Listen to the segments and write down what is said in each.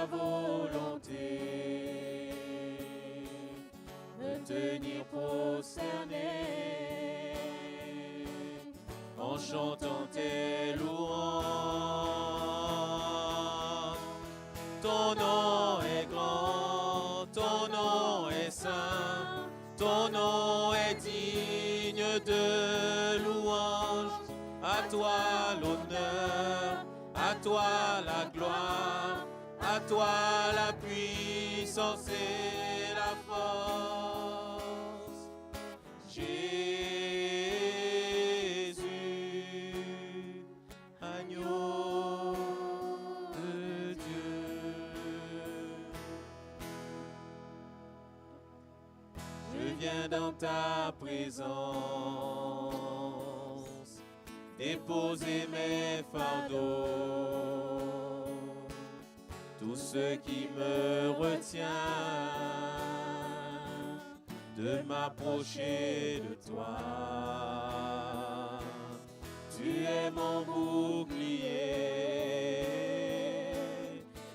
ta volonté, me tenir prosterné, en chantant tes louanges. Ton nom est grand, ton nom est saint, ton nom est digne de louange. À toi l'honneur, à toi la gloire, à toi la puissance et la force. Jésus, agneau de Dieu. Je viens dans ta présence, déposer mes fardeaux, tout ce qui me retient de m'approcher de toi. Tu es mon bouclier,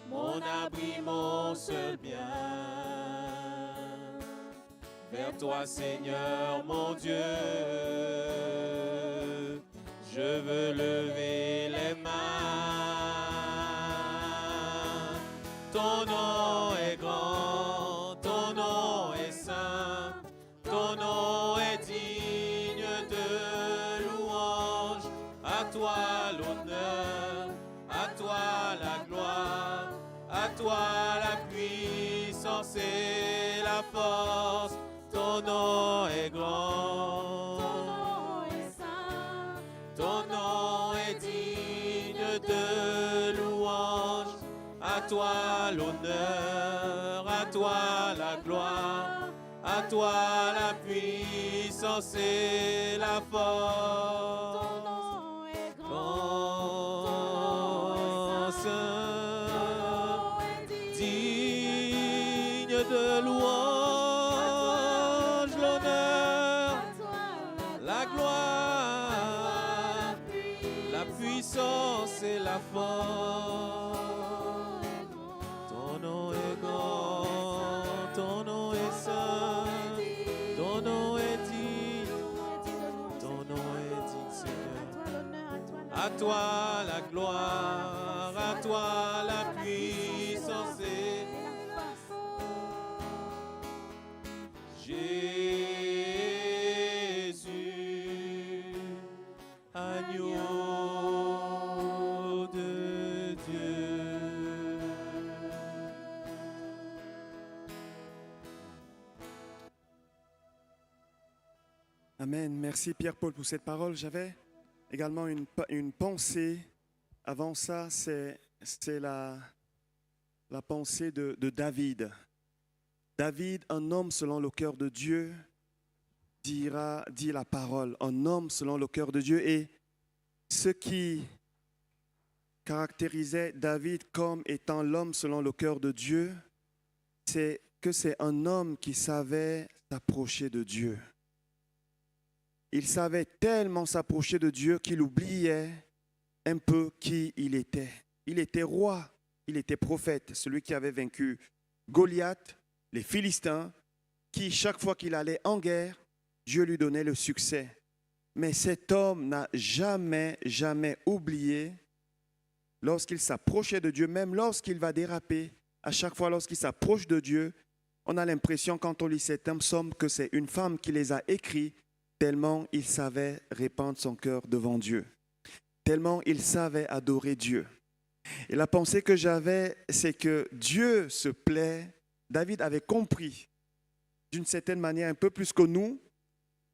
mon abri, mon seul bien. Vers toi, Seigneur, mon Dieu, je veux lever les mains. Ton nom est grand, ton nom est saint, ton nom est digne de louange. À toi l'honneur, à toi la gloire, à toi la puissance et la force. Ton nom est grand, Ton nom est saint, ton nom est digne de louange. À toi l'honneur, à toi la gloire, à toi la puissance et la ton force. nom est grand, Grand ton Saint, nom est digne de louange, l'honneur, à toi la gloire, la puissance et la force. Ton nom est grand, ton nom est saint, ton nom est digne, ton nom est digne, Seigneur. À toi la gloire, à toi la puissance et Jésus, agneau de Dieu. Amen. Merci Pierre-Paul pour cette parole. J'avais également une pensée. Avant ça, c'est la pensée de David. David, un homme selon le cœur de Dieu, dit la parole. Un homme selon le cœur de Dieu. Et ce qui caractérisait David comme étant l'homme selon le cœur de Dieu, c'est que c'est un homme qui savait s'approcher de Dieu. Il savait tellement s'approcher de Dieu qu'il oubliait un peu qui il était. Il était roi, il était prophète, celui qui avait vaincu Goliath, les Philistins, qui chaque fois qu'il allait en guerre, Dieu lui donnait le succès. Mais cet homme n'a jamais oublié, lorsqu'il s'approchait de Dieu, même lorsqu'il va déraper, à chaque fois lorsqu'il s'approche de Dieu, on a l'impression quand on lit cet psaume que c'est une femme qui les a écrits, tellement il savait répandre son cœur devant Dieu, tellement il savait adorer Dieu. Et la pensée que j'avais, c'est que Dieu se plaît. David avait compris, d'une certaine manière, un peu plus que nous,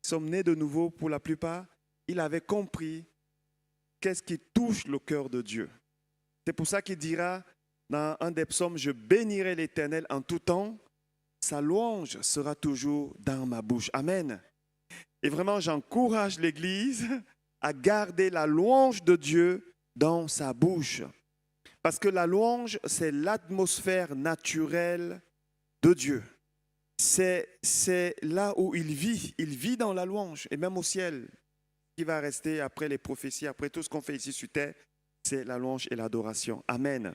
qui sommes nés de nouveau pour la plupart, il avait compris qu'est-ce qui touche le cœur de Dieu. C'est pour ça qu'il dira dans un des psaumes, « Je bénirai l'Éternel en tout temps, sa louange sera toujours dans ma bouche. » Amen. Et vraiment, j'encourage l'Église à garder la louange de Dieu dans sa bouche. Parce que la louange, c'est l'atmosphère naturelle de Dieu. C'est là où il vit dans la louange, et même au ciel, qui va rester après les prophéties, après tout ce qu'on fait ici sur terre, c'est la louange et l'adoration. Amen.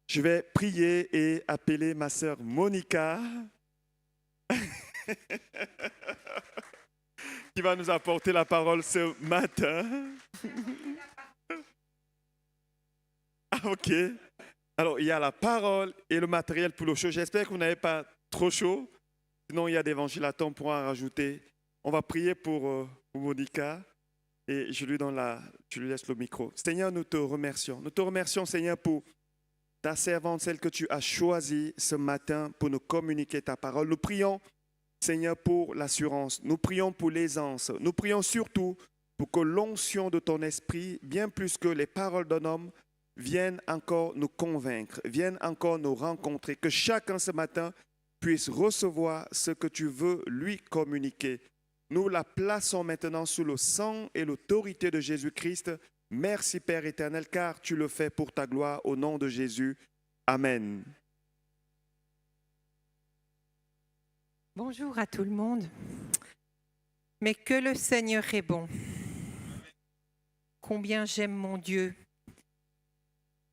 Je vais prier et appeler ma sœur Monica qui va nous apporter la parole ce matin. Ah, ok. Alors, il y a la parole et le matériel pour l'eau chaude. J'espère que vous n'avez pas trop chaud. Sinon, il y a des évangiles à temps, on pourra en rajouter. On va prier pour Monica et je lui laisse le micro. Seigneur, nous te remercions. Nous te remercions, Seigneur, pour ta servante, celle que tu as choisie ce matin pour nous communiquer ta parole. Nous prions, Seigneur, pour l'assurance. Nous prions pour l'aisance. Nous prions surtout pour que l'onction de ton esprit, bien plus que les paroles d'un homme, vienne encore nous convaincre, vienne encore nous rencontrer. Que chacun ce matin puisse recevoir ce que tu veux lui communiquer. Nous la plaçons maintenant sous le sang et l'autorité de Jésus-Christ. Merci Père éternel, car tu le fais pour ta gloire, au nom de Jésus. Amen. Bonjour à tout le monde. Mais que le Seigneur est bon. Combien j'aime mon Dieu.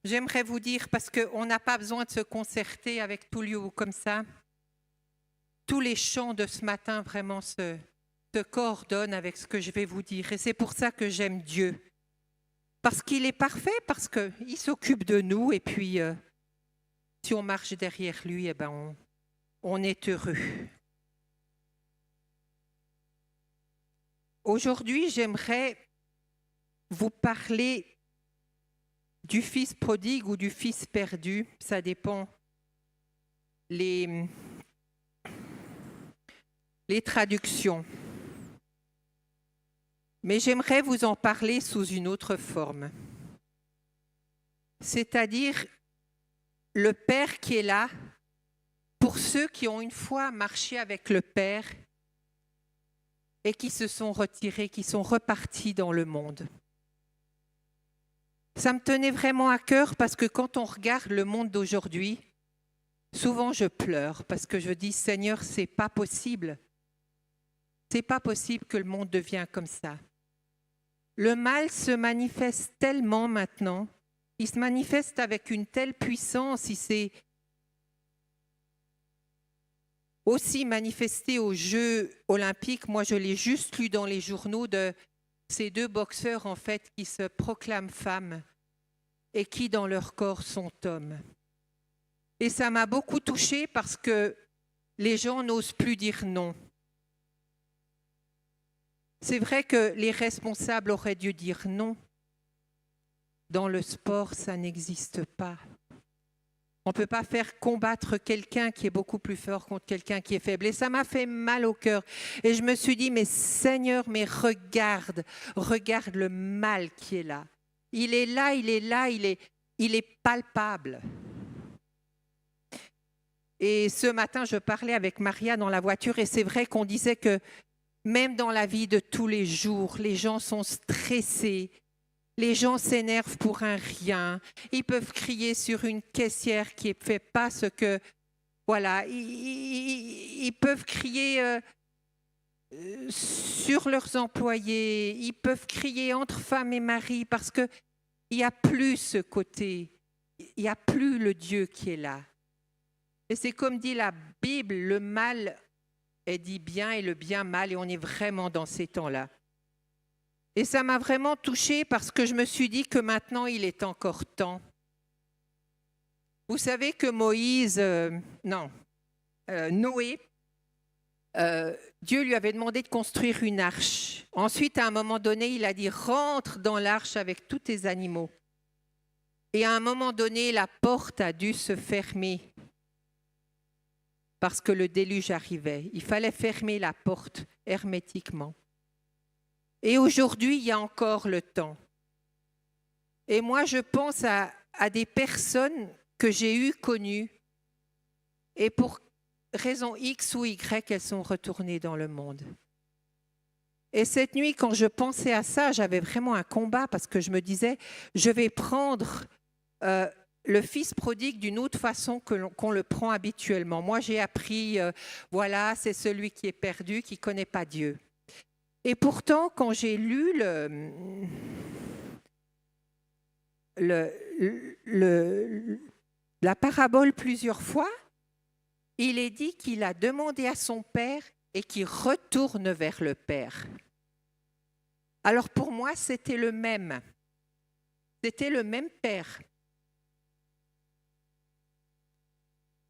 J'aimerais vous dire, parce qu'on n'a pas besoin de se concerter avec tout lieu comme ça, tous les chants de ce matin vraiment se coordonnent avec ce que je vais vous dire. Et c'est pour ça que j'aime Dieu. Parce qu'il est parfait, parce qu'il s'occupe de nous. Et puis, si on marche derrière lui, eh ben on est heureux. Aujourd'hui, j'aimerais vous parler du fils prodigue ou du fils perdu. Ça dépend les traductions. Mais j'aimerais vous en parler sous une autre forme. C'est-à-dire le Père qui est là pour ceux qui ont une fois marché avec le Père et qui se sont retirés, qui sont repartis dans le monde. Ça me tenait vraiment à cœur parce que quand on regarde le monde d'aujourd'hui, souvent je pleure parce que je dis « Seigneur, c'est pas possible. C'est pas possible que le monde devienne comme ça. » Le mal se manifeste tellement maintenant, il se manifeste avec une telle puissance, il s'est aussi manifesté aux Jeux olympiques. Moi, je l'ai juste lu dans les journaux de ces deux boxeurs en fait qui se proclament femmes et qui dans leur corps sont hommes. Et ça m'a beaucoup touchée parce que les gens n'osent plus dire non. C'est vrai que les responsables auraient dû dire non. Dans le sport, ça n'existe pas. On ne peut pas faire combattre quelqu'un qui est beaucoup plus fort contre quelqu'un qui est faible. Et ça m'a fait mal au cœur. Et je me suis dit, mais Seigneur, mais regarde le mal qui est là. Il est là, il est palpable. Et ce matin, je parlais avec Maria dans la voiture et c'est vrai qu'on disait que même dans la vie de tous les jours, les gens sont stressés. Les gens s'énervent pour un rien. Ils peuvent crier sur une caissière qui ne fait pas ce que... Voilà, ils peuvent crier sur leurs employés. Ils peuvent crier entre femmes et maris parce qu'il n'y a plus ce côté. Il n'y a plus le Dieu qui est là. Et c'est comme dit la Bible, le mal est dit bien et le bien mal. Et on est vraiment dans ces temps-là. Et ça m'a vraiment touchée parce que je me suis dit que maintenant, il est encore temps. Vous savez que Noé, Dieu lui avait demandé de construire une arche. Ensuite, à un moment donné, il a dit « Rentre dans l'arche avec tous tes animaux ». Et à un moment donné, la porte a dû se fermer parce que le déluge arrivait. Il fallait fermer la porte hermétiquement. Et aujourd'hui, il y a encore le temps. Et moi, je pense à des personnes que j'ai connues et pour raison X ou Y, elles sont retournées dans le monde. Et cette nuit, quand je pensais à ça, j'avais vraiment un combat parce que je me disais, je vais prendre le fils prodigue d'une autre façon qu'on le prend habituellement. Moi, j'ai appris, voilà, c'est celui qui est perdu, qui ne connaît pas Dieu. Et pourtant, quand j'ai lu la parabole plusieurs fois, il est dit qu'il a demandé à son père et qu'il retourne vers le père. Alors pour moi, c'était le même. C'était le même père.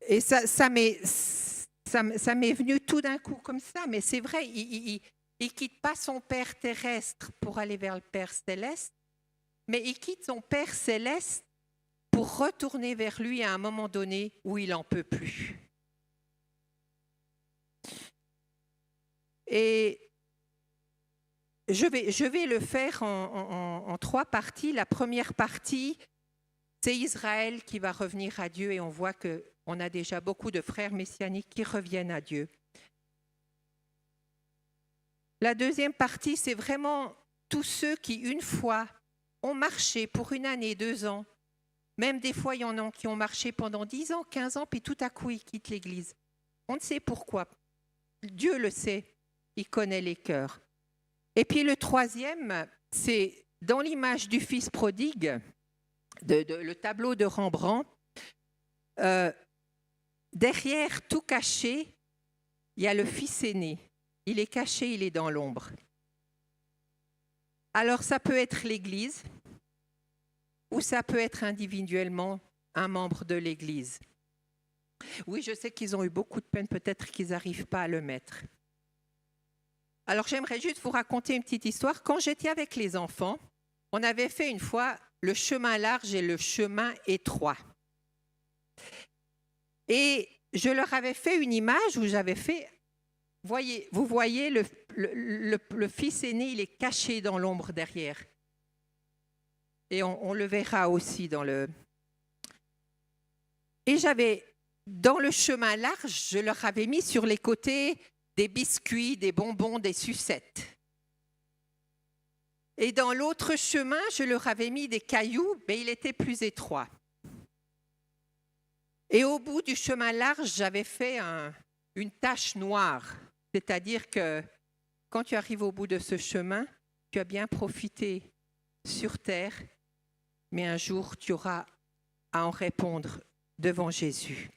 Et ça m'est venu tout d'un coup comme ça, mais c'est vrai, il ne quitte pas son Père terrestre pour aller vers le Père céleste, mais il quitte son Père céleste pour retourner vers lui à un moment donné où il n'en peut plus. Et je vais le faire en 3 parties. La première partie, c'est Israël qui va revenir à Dieu et on voit qu'on a déjà beaucoup de frères messianiques qui reviennent à Dieu. La deuxième partie, c'est vraiment tous ceux qui, une fois, ont marché pour 1 année, 2 ans. Même des fois, il y en a qui ont marché pendant 10 ans, 15 ans, puis tout à coup, ils quittent l'Église. On ne sait pourquoi. Dieu le sait. Il connaît les cœurs. Et puis le troisième, c'est dans l'image du fils prodigue, le tableau de Rembrandt, derrière, tout caché, il y a le fils aîné. Il est caché, il est dans l'ombre. Alors ça peut être l'Église ou ça peut être individuellement un membre de l'Église. Oui, je sais qu'ils ont eu beaucoup de peine, peut-être qu'ils n'arrivent pas à le mettre. Alors j'aimerais juste vous raconter une petite histoire. Quand j'étais avec les enfants, on avait fait une fois le chemin large et le chemin étroit. Et je leur avais fait une image où j'avais fait, vous voyez, le fils aîné, il est caché dans l'ombre derrière. Et on le verra aussi dans le... Et dans le chemin large, je leur avais mis sur les côtés des biscuits, des bonbons, des sucettes. Et dans l'autre chemin, je leur avais mis des cailloux, mais il était plus étroit. Et au bout du chemin large, j'avais fait une tache noire. C'est-à-dire que quand tu arrives au bout de ce chemin, tu as bien profité sur terre, mais un jour, tu auras à en répondre devant Jésus.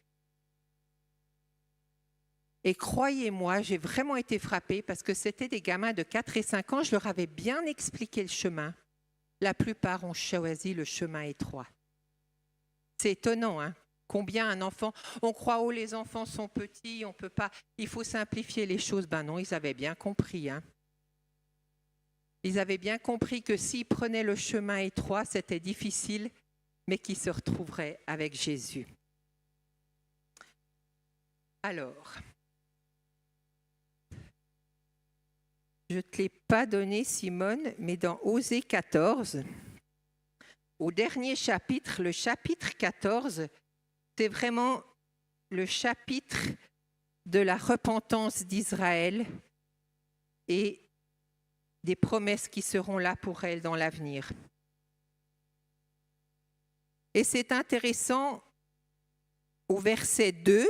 Et croyez-moi, j'ai vraiment été frappée parce que c'était des gamins de 4 et 5 ans, je leur avais bien expliqué le chemin. La plupart ont choisi le chemin étroit. C'est étonnant, hein? Combien un enfant, on croit oh les enfants sont petits, on peut pas, il faut simplifier les choses. Ben non, ils avaient bien compris, hein? Ils avaient bien compris que s'ils prenaient le chemin étroit, c'était difficile, mais qu'ils se retrouveraient avec Jésus. Alors, je ne te l'ai pas donné, Simone, mais dans Osée 14, au dernier chapitre, le chapitre 14, c'est vraiment le chapitre de la repentance d'Israël et des promesses qui seront là pour elle dans l'avenir. Et c'est intéressant, au verset 2,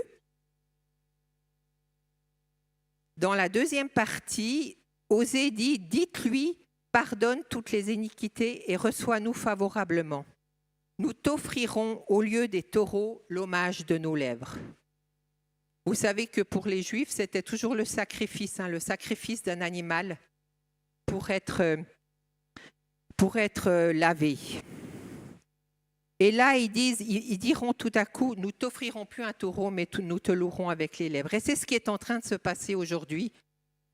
dans la deuxième partie, Osée dit « Dites-lui, pardonne toutes les iniquités et reçois-nous favorablement. Nous t'offrirons au lieu des taureaux l'hommage de nos lèvres. » Vous savez que pour les Juifs, c'était toujours le sacrifice d'un animal pour être lavé. Et là, ils diront tout à coup, nous t'offrirons plus un taureau, mais nous te louerons avec les lèvres. Et c'est ce qui est en train de se passer aujourd'hui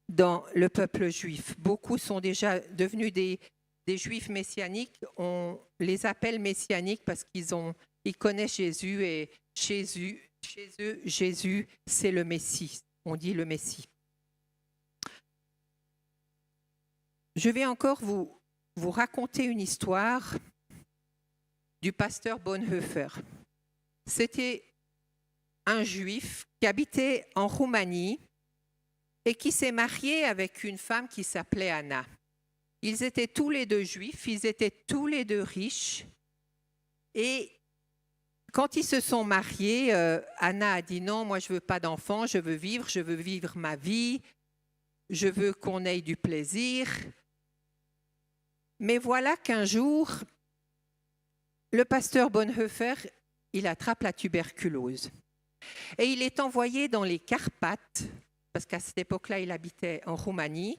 dans le peuple juif. Beaucoup sont déjà devenus des Juifs messianiques. On les appelle messianiques parce qu'ils connaissent Jésus et chez eux, Jésus, c'est le Messie. On dit le Messie. Je vais encore vous raconter une histoire du pasteur Bonhoeffer. C'était un juif qui habitait en Roumanie et qui s'est marié avec une femme qui s'appelait Anna. Ils étaient tous les deux juifs, ils étaient tous les deux riches. Et quand ils se sont mariés, Anna a dit non, moi je ne veux pas d'enfants, je veux vivre ma vie, je veux qu'on ait du plaisir. Mais voilà qu'un jour, le pasteur Bonhoeffer il attrape la tuberculose. Et il est envoyé dans les Carpates, parce qu'à cette époque-là, il habitait en Roumanie,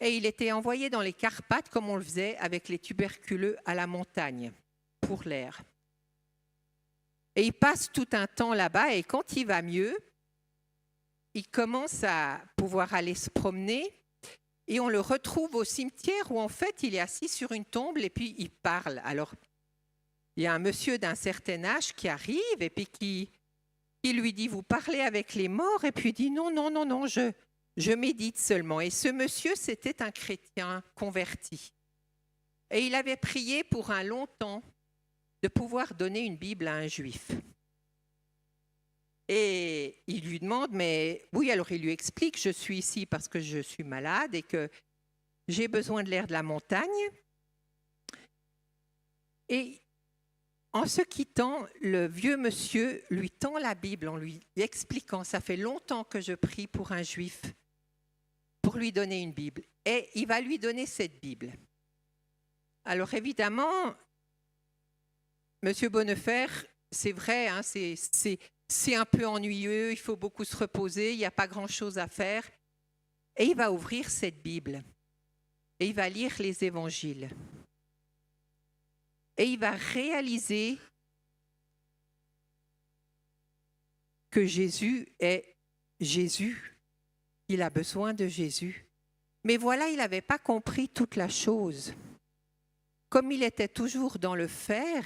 et il était envoyé dans les Carpates, comme on le faisait avec les tuberculeux à la montagne, pour l'air. Et il passe tout un temps là-bas, et quand il va mieux, il commence à pouvoir aller se promener, et on le retrouve au cimetière où en fait il est assis sur une tombe et puis il parle. Alors il y a un monsieur d'un certain âge qui arrive et puis qui lui dit « Vous parlez avec les morts ?» et puis il dit « Non, je médite seulement. » Et ce monsieur, c'était un chrétien converti. Et il avait prié pour un long temps de pouvoir donner une Bible à un juif. Et il lui demande, mais oui, alors il lui explique, je suis ici parce que je suis malade et que j'ai besoin de l'air de la montagne. Et en se quittant, le vieux monsieur lui tend la Bible en lui expliquant, ça fait longtemps que je prie pour un juif, pour lui donner une Bible. Et il va lui donner cette Bible. Alors évidemment, monsieur Bonnefer, c'est vrai, hein, c'est un peu ennuyeux, il faut beaucoup se reposer, il n'y a pas grand-chose à faire. Et il va ouvrir cette Bible et il va lire les évangiles. Et il va réaliser que Jésus est Jésus. Il a besoin de Jésus. Mais voilà, il n'avait pas compris toute la chose. Comme il était toujours dans le faire,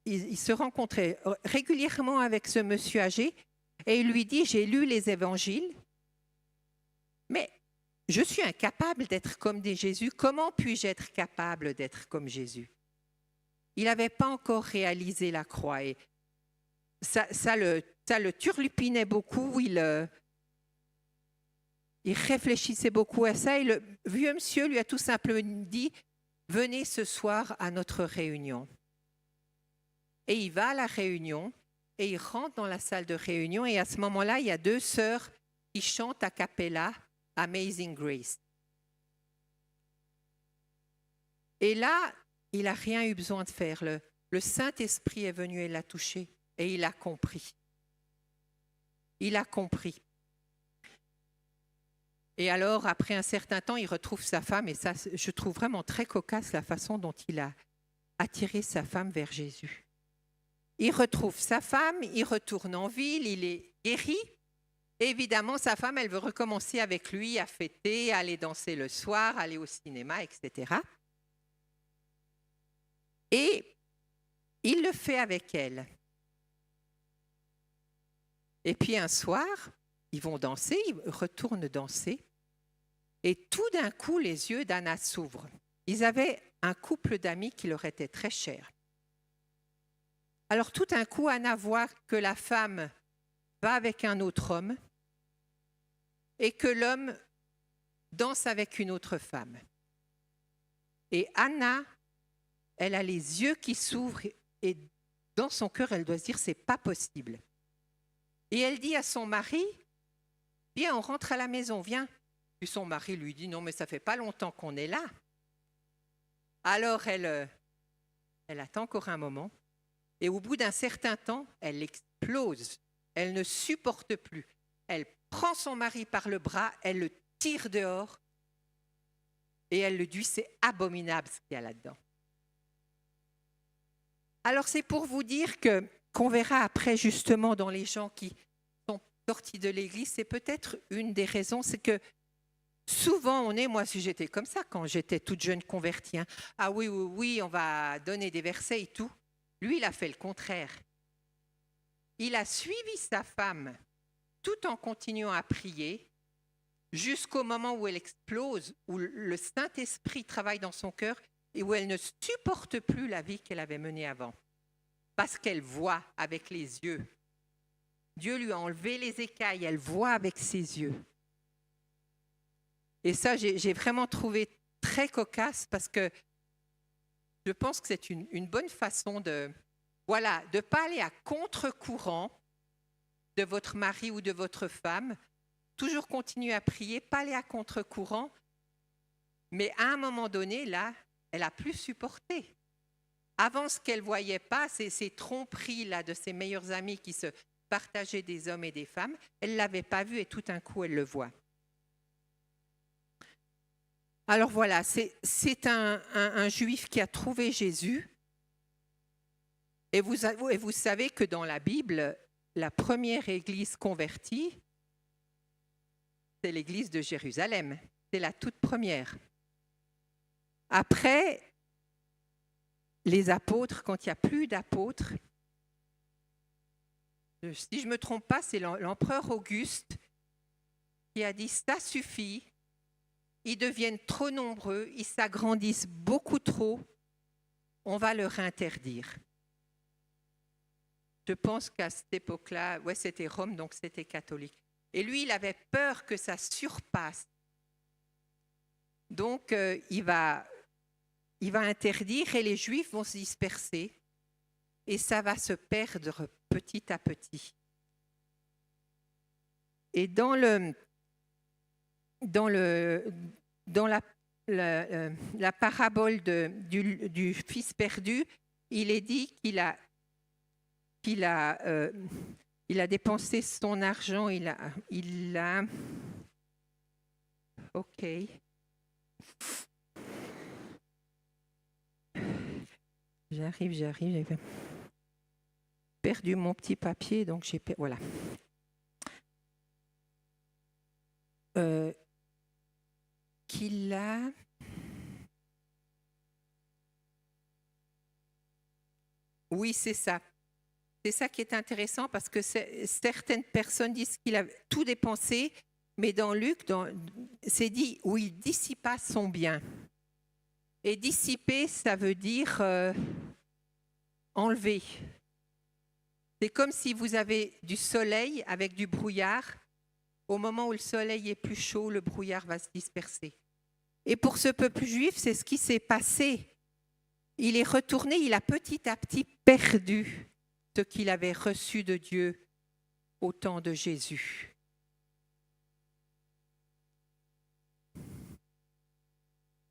il se rencontrait régulièrement avec ce monsieur âgé et il lui dit « J'ai lu les évangiles, mais je suis incapable d'être comme des Jésus. Comment puis-je être capable d'être comme Jésus ?» Il n'avait pas encore réalisé la croix et ça le turlupinait beaucoup. Il réfléchissait beaucoup à ça et le vieux monsieur lui a tout simplement dit « Venez ce soir à notre réunion ». Et il va à la réunion et il rentre dans la salle de réunion et à ce moment-là, il y a deux sœurs qui chantent a cappella Amazing Grace. Et là, il n'a rien eu besoin de faire. Le Saint-Esprit est venu et l'a touché et il a compris. Il a compris. Et alors, après un certain temps, il retrouve sa femme et ça, je trouve vraiment très cocasse la façon dont il a attiré sa femme vers Jésus. Il retrouve sa femme, il retourne en ville, il est guéri. Et évidemment, sa femme, elle veut recommencer avec lui à fêter, à aller danser le soir, aller au cinéma, etc. Et il le fait avec elle. Et puis un soir, ils vont danser, ils retournent danser. Et tout d'un coup, les yeux d'Anna s'ouvrent. Ils avaient un couple d'amis qui leur était très cher. Alors tout d'un coup, Anna voit que la femme va avec un autre homme et que l'homme danse avec une autre femme. Et Anna, elle a les yeux qui s'ouvrent et dans son cœur, elle doit se dire, c'est pas possible. Et elle dit à son mari, viens, on rentre à la maison, viens. Puis son mari lui dit, non, mais ça fait pas longtemps qu'on est là. Alors elle attend encore un moment. Et au bout d'un certain temps, elle explose. Elle ne supporte plus. Elle prend son mari par le bras, elle le tire dehors et elle le dit, c'est abominable ce qu'il y a là-dedans. Alors c'est pour vous dire qu'on verra après justement dans les gens qui sont sortis de l'église, c'est peut-être une des raisons, c'est que souvent moi si j'étais comme ça quand j'étais toute jeune convertie, hein, ah oui, on va donner des versets et tout. Lui, il a fait le contraire. Il a suivi sa femme tout en continuant à prier jusqu'au moment où elle explose, où le Saint-Esprit travaille dans son cœur et où elle ne supporte plus la vie qu'elle avait menée avant. Parce qu'elle voit avec les yeux. Dieu lui a enlevé les écailles, elle voit avec ses yeux. Et ça, j'ai vraiment trouvé très cocasse parce que je pense que c'est une bonne façon de ne pas aller à contre-courant de votre mari ou de votre femme. Toujours continuer à prier, pas aller à contre-courant. Mais à un moment donné, là, elle n'a plus supporté. avant ce qu'elle ne voyait pas, ces tromperies là, de ses meilleurs amis qui se partageaient des hommes et des femmes, elle ne l'avait pas vu et tout d'un coup, elle le voit. Alors voilà, c'est un juif qui a trouvé Jésus. Et vous savez que dans la Bible, la première église convertie, c'est l'église de Jérusalem. C'est la toute première. Après, les apôtres, quand il n'y a plus d'apôtres, si je ne me trompe pas, c'est l'empereur Auguste qui a dit « ça suffit ». Ils deviennent trop nombreux, ils s'agrandissent beaucoup trop, on va leur interdire. Je pense qu'à cette époque-là, c'était Rome, donc c'était catholique. Et lui, il avait peur que ça surpasse. Donc, il va interdire et les Juifs vont se disperser et ça va se perdre petit à petit. Et dans la parabole du fils perdu, il est dit qu'il a dépensé son argent, il a ok. J'arrive, j'ai perdu mon petit papier, donc voilà. Qu'il a oui, c'est ça. C'est ça qui est intéressant parce que certaines personnes disent qu'il a tout dépensé, mais dans Luc, c'est dit où il dissipa son bien. Et dissiper, ça veut dire enlever. C'est comme si vous avez du soleil avec du brouillard. Au moment où le soleil est plus chaud, le brouillard va se disperser. Et pour ce peuple juif, c'est ce qui s'est passé. Il est retourné, il a petit à petit perdu ce qu'il avait reçu de Dieu au temps de Jésus.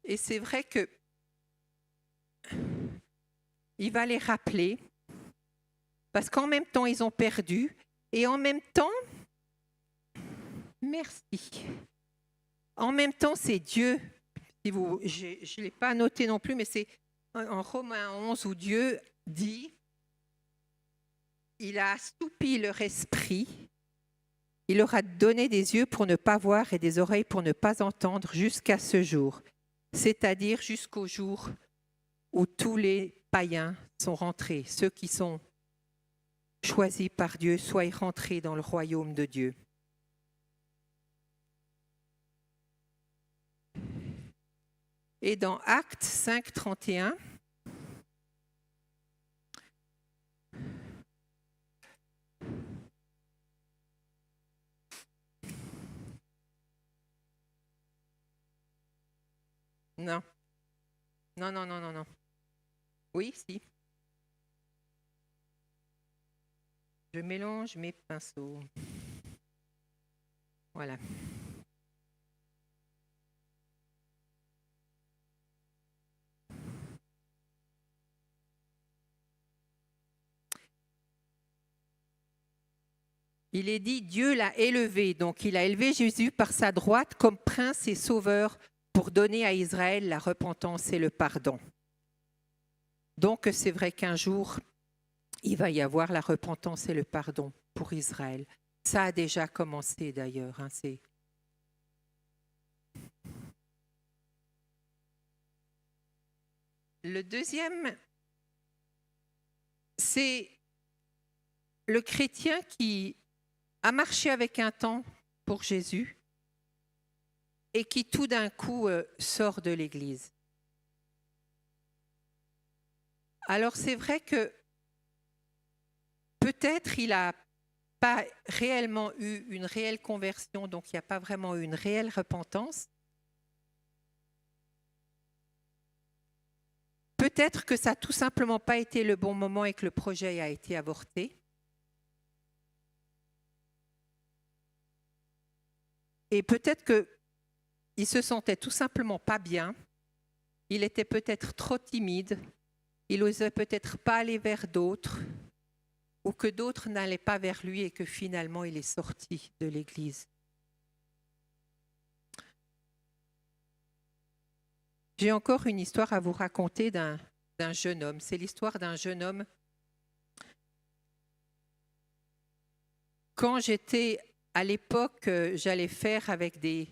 Et c'est vrai que il va les rappeler, parce qu'en même temps, ils ont perdu, et en même temps, merci. En même temps, c'est Dieu. Je ne l'ai pas noté non plus, mais c'est en Romains 11 où Dieu dit il a assoupi leur esprit, il leur a donné des yeux pour ne pas voir et des oreilles pour ne pas entendre jusqu'à ce jour, c'est-à-dire jusqu'au jour où tous les païens sont rentrés, ceux qui sont choisis par Dieu, soient rentrés dans le royaume de Dieu. Et dans Actes 5, 31, non. Oui, si. Je mélange mes pinceaux. Voilà. Il est dit, Dieu l'a élevé, donc il a élevé Jésus par sa droite comme prince et sauveur pour donner à Israël la repentance et le pardon. Donc c'est vrai qu'un jour, il va y avoir la repentance et le pardon pour Israël. Ça a déjà commencé d'ailleurs. Le deuxième, c'est le chrétien qui a marché avec un temps pour Jésus et qui tout d'un coup sort de l'Église. Alors c'est vrai que peut-être il n'a pas réellement eu une réelle conversion, donc il n'y a pas vraiment eu une réelle repentance. Peut-être que ça n'a tout simplement pas été le bon moment et que le projet a été avorté. Et peut-être qu'il se sentait tout simplement pas bien. Il était peut-être trop timide il n'osait peut-être pas aller vers d'autres, ou que d'autres n'allaient pas vers lui et que finalement il est sorti de l'Église. J'ai encore une histoire à vous raconter d'un jeune homme. C'est l'histoire d'un jeune homme. Quand j'étais à l'époque, j'allais faire avec des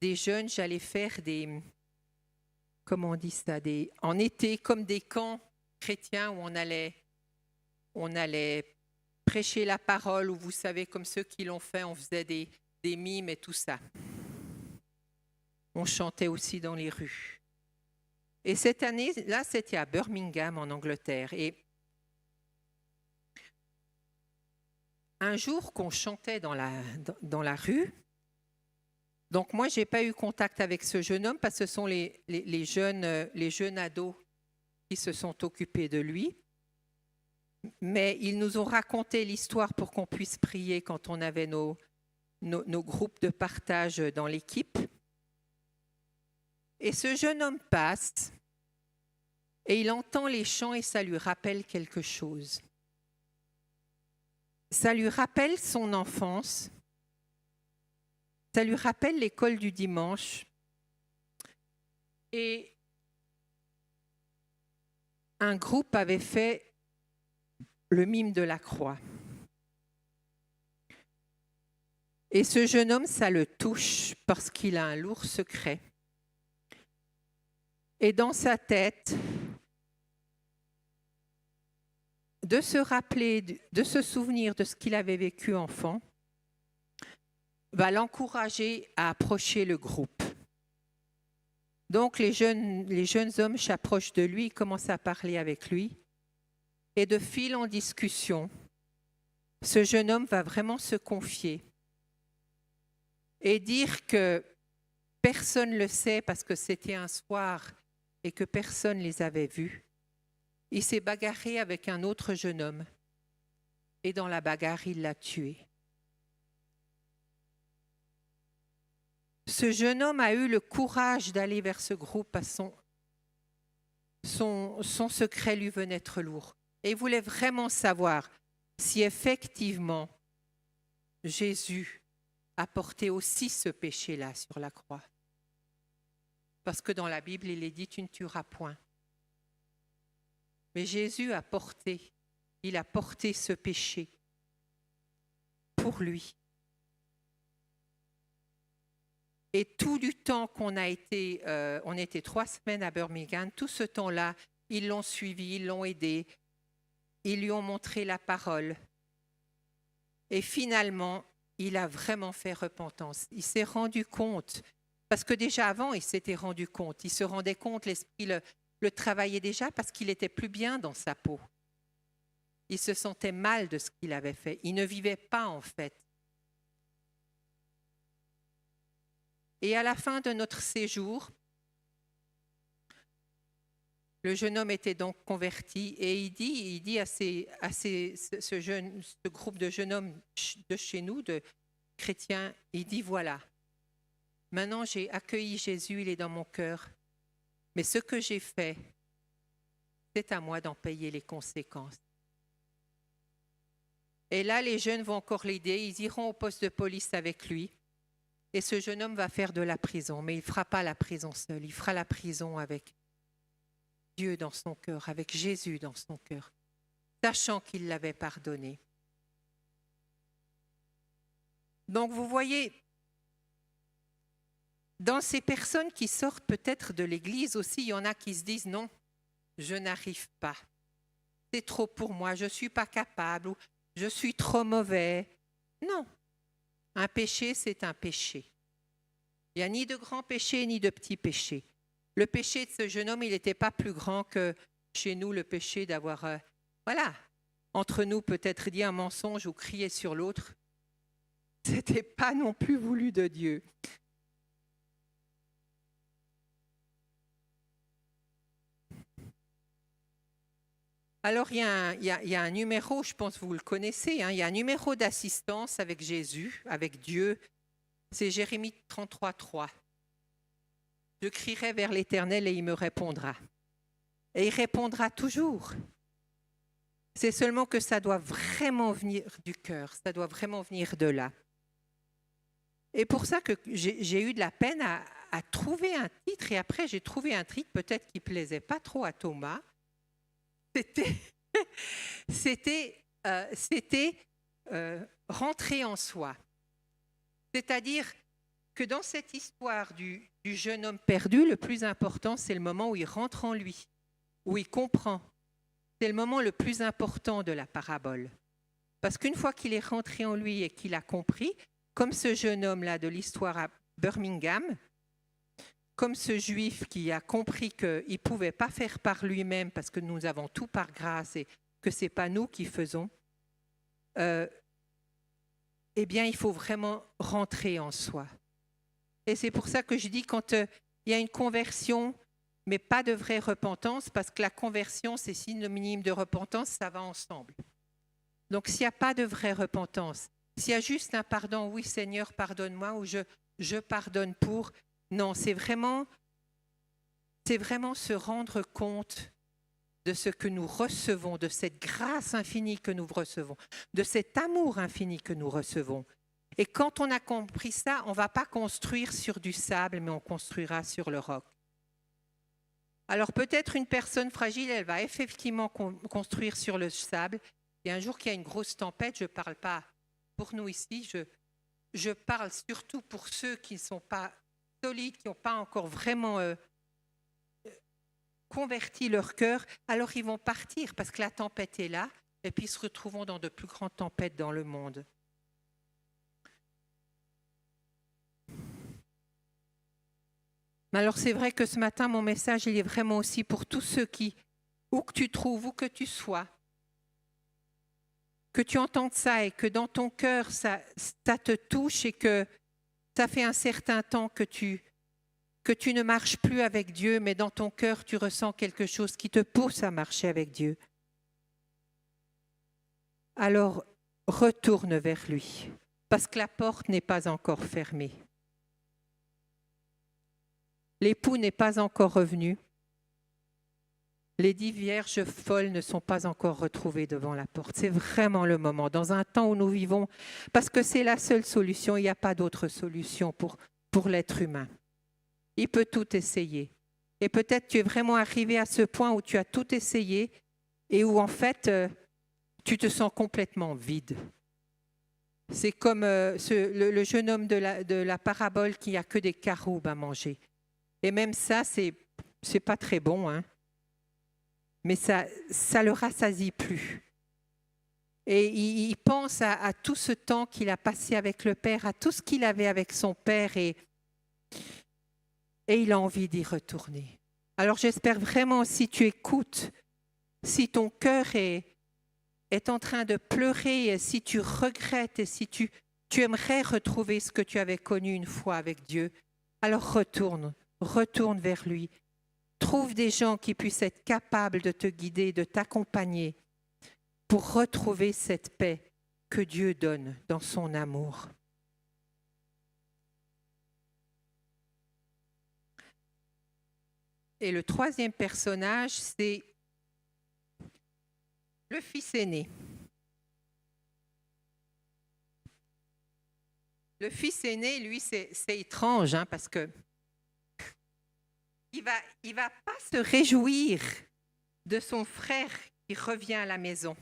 jeunes, j'allais faire des, comment on dit ça, en été, comme des camps chrétiens où on allait prêcher la parole, où vous savez, comme ceux qui l'ont fait, on faisait des mimes et tout ça. On chantait aussi dans les rues. Et cette année-là, c'était à Birmingham, en Angleterre. Et un jour qu'on chantait dans la rue, donc moi, je n'ai pas eu contact avec ce jeune homme parce que ce sont les jeunes ados qui se sont occupés de lui. Mais ils nous ont raconté l'histoire pour qu'on puisse prier quand on avait nos groupes de partage dans l'équipe. Et ce jeune homme passe et il entend les chants et ça lui rappelle quelque chose. Ça lui rappelle son enfance, ça lui rappelle l'école du dimanche. Et un groupe avait fait le mime de la croix. Et ce jeune homme, ça le touche parce qu'il a un lourd secret. Et dans sa tête, de se rappeler, de se souvenir de ce qu'il avait vécu enfant, va l'encourager à approcher le groupe. Donc les jeunes hommes s'approchent de lui, commencent à parler avec lui. Et de fil en discussion, ce jeune homme va vraiment se confier et dire que personne ne le sait parce que c'était un soir et que personne ne les avait vus. Il s'est bagarré avec un autre jeune homme et dans la bagarre, il l'a tué. Ce jeune homme a eu le courage d'aller vers ce groupe parce que son secret lui venait être lourd. Et il voulait vraiment savoir si effectivement Jésus a porté aussi ce péché-là sur la croix. Parce que dans la Bible, il est dit « tu ne tueras point ». Mais Jésus a porté ce péché pour lui. Et tout du temps qu'on a été, on était 3 semaines à Birmingham, tout ce temps-là, ils l'ont suivi, ils l'ont aidé, ils lui ont montré la parole. Et finalement, il a vraiment fait repentance. Il s'est rendu compte, parce que déjà avant, il s'était rendu compte, il se rendait compte, l'esprit le travaillait déjà parce qu'il n'était plus bien dans sa peau. Il se sentait mal de ce qu'il avait fait. Il ne vivait pas en fait. Et à la fin de notre séjour, le jeune homme était donc converti et il dit à ce groupe de jeunes hommes de chez nous, de chrétiens, il dit voilà, maintenant j'ai accueilli Jésus, il est dans mon cœur, mais ce que j'ai fait, c'est à moi d'en payer les conséquences. Et là, les jeunes vont encore l'aider, ils iront au poste de police avec lui. Et ce jeune homme va faire de la prison, mais il ne fera pas la prison seul, il fera la prison avec Dieu dans son cœur, avec Jésus dans son cœur, sachant qu'il l'avait pardonné. Donc vous voyez, dans ces personnes qui sortent peut-être de l'Église aussi, il y en a qui se disent non, je n'arrive pas, c'est trop pour moi, je ne suis pas capable, ou je suis trop mauvais. Non. Un péché, c'est un péché. Il n'y a ni de grand péché, ni de petit péché. Le péché de ce jeune homme, il n'était pas plus grand que chez nous le péché d'avoir, entre nous peut-être dit un mensonge ou crié sur l'autre. Ce n'était pas non plus voulu de Dieu. Alors, il y a un numéro, je pense que vous le connaissez, il y a un numéro d'assistance avec Jésus, avec Dieu. C'est Jérémie 33, 3. Je crierai vers l'Éternel et il me répondra. Et il répondra toujours. C'est seulement que ça doit vraiment venir du cœur, ça doit vraiment venir de là. Et pour ça que j'ai eu de la peine à trouver un titre. Et après, j'ai trouvé un titre peut-être qui ne plaisait pas trop à Thomas. C'était rentrer en soi. C'est-à-dire que dans cette histoire du jeune homme perdu, le plus important, c'est le moment où il rentre en lui, où il comprend. C'est le moment le plus important de la parabole. Parce qu'une fois qu'il est rentré en lui et qu'il a compris, comme ce jeune homme-là de l'histoire à Birmingham, comme ce juif qui a compris qu'il ne pouvait pas faire par lui-même parce que nous avons tout par grâce et que ce n'est pas nous qui faisons, eh bien, il faut vraiment rentrer en soi. Et c'est pour ça que je dis quand il y a une conversion, mais pas de vraie repentance, parce que la conversion, c'est synonyme de repentance, ça va ensemble. Donc, s'il n'y a pas de vraie repentance, s'il y a juste un pardon, oui Seigneur, pardonne-moi, ou je pardonne pour, non, c'est vraiment se rendre compte de ce que nous recevons, de cette grâce infinie que nous recevons, de cet amour infini que nous recevons. Et quand on a compris ça, on ne va pas construire sur du sable, mais on construira sur le roc. Alors peut-être une personne fragile, elle va effectivement construire sur le sable. Et un jour qu'il y a une grosse tempête, je ne parle pas pour nous ici, je parle surtout pour ceux qui ne sont pas solides, qui n'ont pas encore vraiment converti leur cœur. Alors ils vont partir parce que la tempête est là et puis ils se retrouveront dans de plus grandes tempêtes dans le monde. Mais alors c'est vrai que ce matin, mon message, il est vraiment aussi pour tous ceux qui, où que tu trouves, où que tu sois, que tu entendes ça et que dans ton cœur, ça te touche et que ça fait un certain temps que tu ne marches plus avec Dieu, mais dans ton cœur, tu ressens quelque chose qui te pousse à marcher avec Dieu. Alors, retourne vers lui, parce que la porte n'est pas encore fermée. L'époux n'est pas encore revenu. Les 10 vierges folles ne sont pas encore retrouvées devant la porte. C'est vraiment le moment, dans un temps où nous vivons, parce que c'est la seule solution, il n'y a pas d'autre solution pour l'être humain. Il peut tout essayer. Et peut-être tu es vraiment arrivé à ce point où tu as tout essayé et où en fait, tu te sens complètement vide. C'est comme le jeune homme de la parabole qui n'a que des caroubes à manger. Et même ça, c'est pas très bon, hein. Mais ça le rassasie plus. Et il pense à tout ce temps qu'il a passé avec le Père, à tout ce qu'il avait avec son Père, et il a envie d'y retourner. Alors j'espère vraiment, si tu écoutes, si ton cœur est en train de pleurer, si tu regrettes et si tu aimerais retrouver ce que tu avais connu une fois avec Dieu, alors retourne vers lui. Trouve des gens qui puissent être capables de te guider, de t'accompagner pour retrouver cette paix que Dieu donne dans son amour. Et le troisième personnage, c'est le fils aîné. Le fils aîné, lui, c'est étrange, hein, parce que il va pas se réjouir de son frère qui revient à la maison.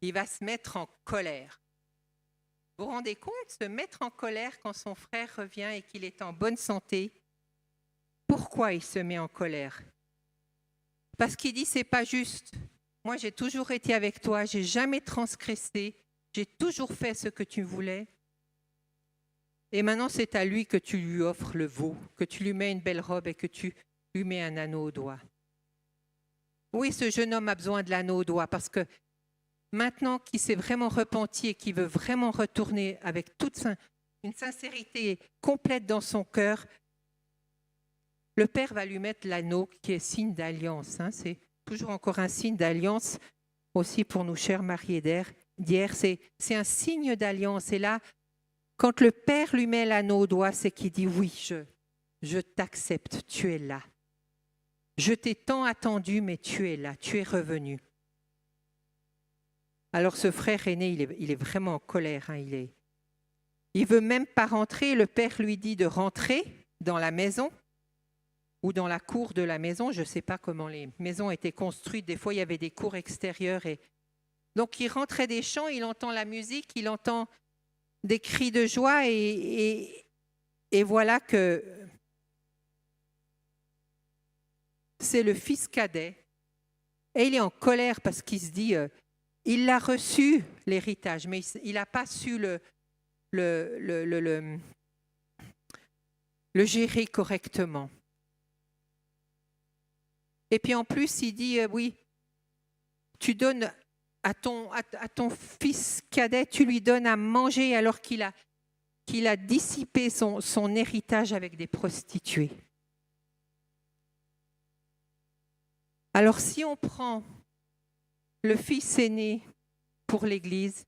Il va se mettre en colère. Vous vous rendez compte, se mettre en colère quand son frère revient et qu'il est en bonne santé? Pourquoi il se met en colère? Parce qu'il dit, c'est pas juste. Moi, j'ai toujours été avec toi, j'ai jamais transgressé, j'ai toujours fait ce que tu voulais. Et maintenant, c'est à lui que tu lui offres le veau, que tu lui mets une belle robe et que tu lui mets un anneau au doigt. Oui, ce jeune homme a besoin de l'anneau au doigt parce que maintenant qu'il s'est vraiment repenti et qu'il veut vraiment retourner avec toute une sincérité complète dans son cœur, le Père va lui mettre l'anneau qui est signe d'alliance. Hein. C'est toujours encore un signe d'alliance aussi pour nous, chers mariés d'hier. C'est un signe d'alliance. Et là, quand le Père lui met l'anneau au doigt, c'est qu'il dit « Oui, je t'accepte, tu es là. Je t'ai tant attendu, mais tu es là, tu es revenu. Alors ce frère aîné, il est vraiment en colère. Hein, il veut même pas rentrer. Le père lui dit de rentrer dans la maison ou dans la cour de la maison. Je ne sais pas comment les maisons étaient construites. Des fois, il y avait des cours extérieures. Donc, il rentrait des chants, il entend la musique, il entend des cris de joie et voilà que c'est le fils cadet. Et il est en colère parce qu'il se dit, il a reçu l'héritage, mais il n'a pas su le gérer correctement. Et puis en plus, il dit, oui, tu donnes à ton fils cadet, tu lui donnes à manger alors qu'il a dissipé son héritage avec des prostituées. Alors si on prend le fils aîné pour l'Église,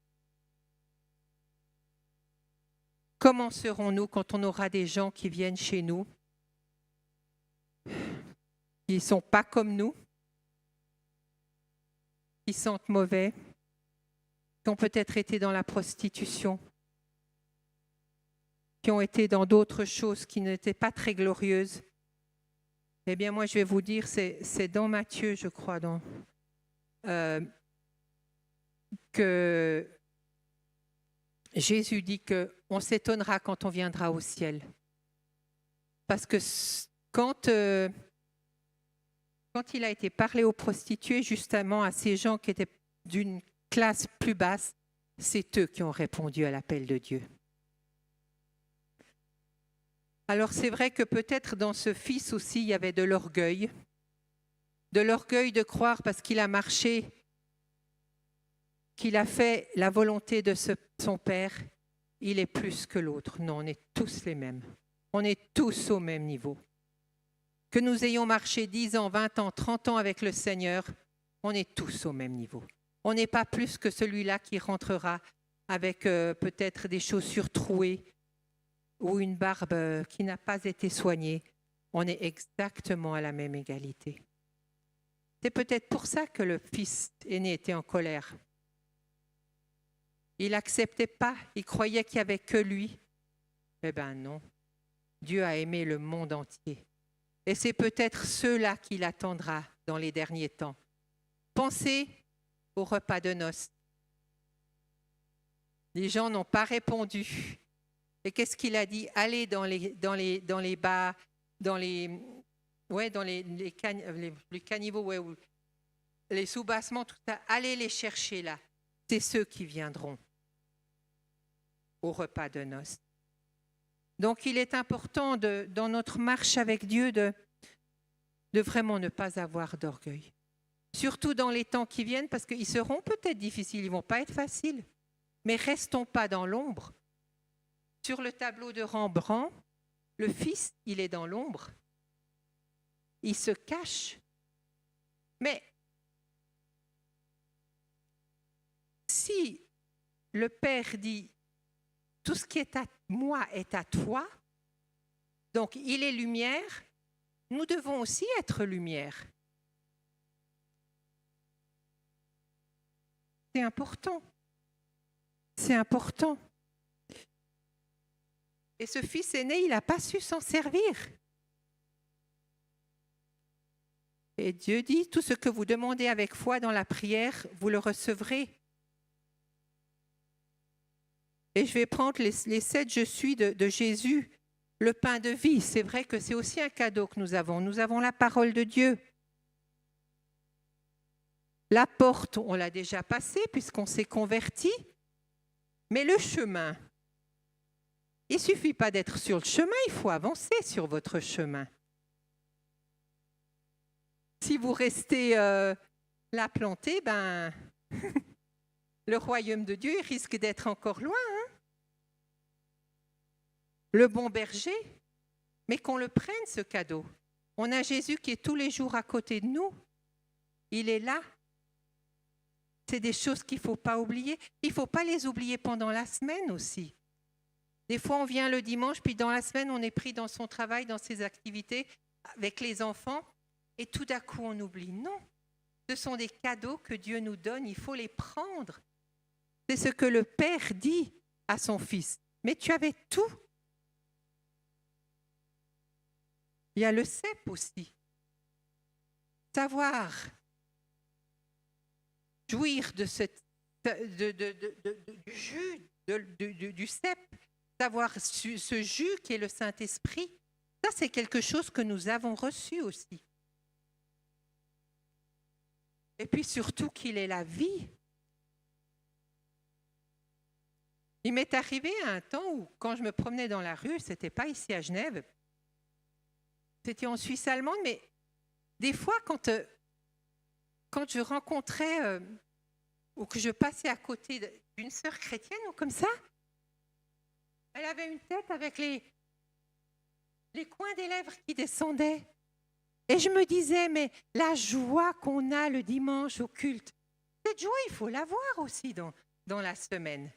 comment serons-nous quand on aura des gens qui viennent chez nous, qui ne sont pas comme nous, qui sentent mauvais, qui ont peut-être été dans la prostitution, qui ont été dans d'autres choses qui n'étaient pas très glorieuses? Eh bien, moi, je vais vous dire, c'est dans Matthieu, je crois, que Jésus dit qu'on s'étonnera quand on viendra au ciel. Parce que quand il a été parlé aux prostituées, justement à ces gens qui étaient d'une classe plus basse, c'est eux qui ont répondu à l'appel de Dieu. Alors c'est vrai que peut-être dans ce fils aussi, il y avait de l'orgueil de croire parce qu'il a marché, qu'il a fait la volonté de son père, il est plus que l'autre. Non, on est tous les mêmes. On est tous au même niveau. Que nous ayons marché 10 ans, 20 ans, 30 ans avec le Seigneur, on est tous au même niveau. On n'est pas plus que celui-là qui rentrera avec peut-être des chaussures trouées ou une barbe qui n'a pas été soignée. On est exactement à la même égalité. C'est peut-être pour ça que le fils aîné était en colère. Il n'acceptait pas, il croyait qu'il n'y avait que lui. Eh bien non, Dieu a aimé le monde entier. Et c'est peut-être ceux-là qu'il attendra dans les derniers temps. Pensez au repas de noces. Les gens n'ont pas répondu. Et qu'est-ce qu'il a dit? Allez dans les bars, dans les caniveaux, ouais, les sous-bassements, tout ça. Allez les chercher là. C'est ceux qui viendront au repas de noces. Donc, il est important, dans notre marche avec Dieu, de vraiment ne pas avoir d'orgueil. Surtout dans les temps qui viennent, parce qu'ils seront peut-être difficiles, ils ne vont pas être faciles. Mais restons pas dans l'ombre. Sur le tableau de Rembrandt, le fils, il est dans l'ombre. Il se cache. Mais si le Père dit « Tout ce qui est à moi est à toi », donc il est lumière, nous devons aussi être lumière. C'est important. C'est important. Et ce fils aîné, il n'a pas su s'en servir. Et Dieu dit, tout ce que vous demandez avec foi dans la prière, vous le recevrez. Et je vais prendre les 7 je suis de Jésus, le pain de vie. C'est vrai que c'est aussi un cadeau que nous avons. Nous avons la parole de Dieu. La porte, on l'a déjà passée puisqu'on s'est converti. Mais le chemin, il ne suffit pas d'être sur le chemin, il faut avancer sur votre chemin. Si vous restez là planté, ben, le royaume de Dieu il risque d'être encore loin. Hein? Le bon berger, mais qu'on le prenne ce cadeau. On a Jésus qui est tous les jours à côté de nous. Il est là. C'est des choses qu'il ne faut pas oublier. Il ne faut pas les oublier pendant la semaine aussi. Des fois, on vient le dimanche, puis dans la semaine, on est pris dans son travail, dans ses activités, avec les enfants. et tout d'un coup on oublie. Non, ce sont des cadeaux que Dieu nous donne, il faut les prendre. C'est ce que le Père dit à son Fils. Mais tu avais tout. Il y a le cep aussi. Savoir jouir de du jus du cep, savoir ce jus qui est le Saint-Esprit, ça c'est quelque chose que nous avons reçu aussi. Et puis surtout qu'il est la vie. Il m'est arrivé un temps où, quand je me promenais dans la rue, ce n'était pas ici à Genève, c'était en Suisse allemande, mais des fois, quand je rencontrais ou que je passais à côté d'une sœur chrétienne ou comme ça, elle avait une tête avec les coins des lèvres qui descendaient. Et je me disais, mais la joie qu'on a le dimanche au culte, cette joie, il faut l'avoir aussi dans la semaine.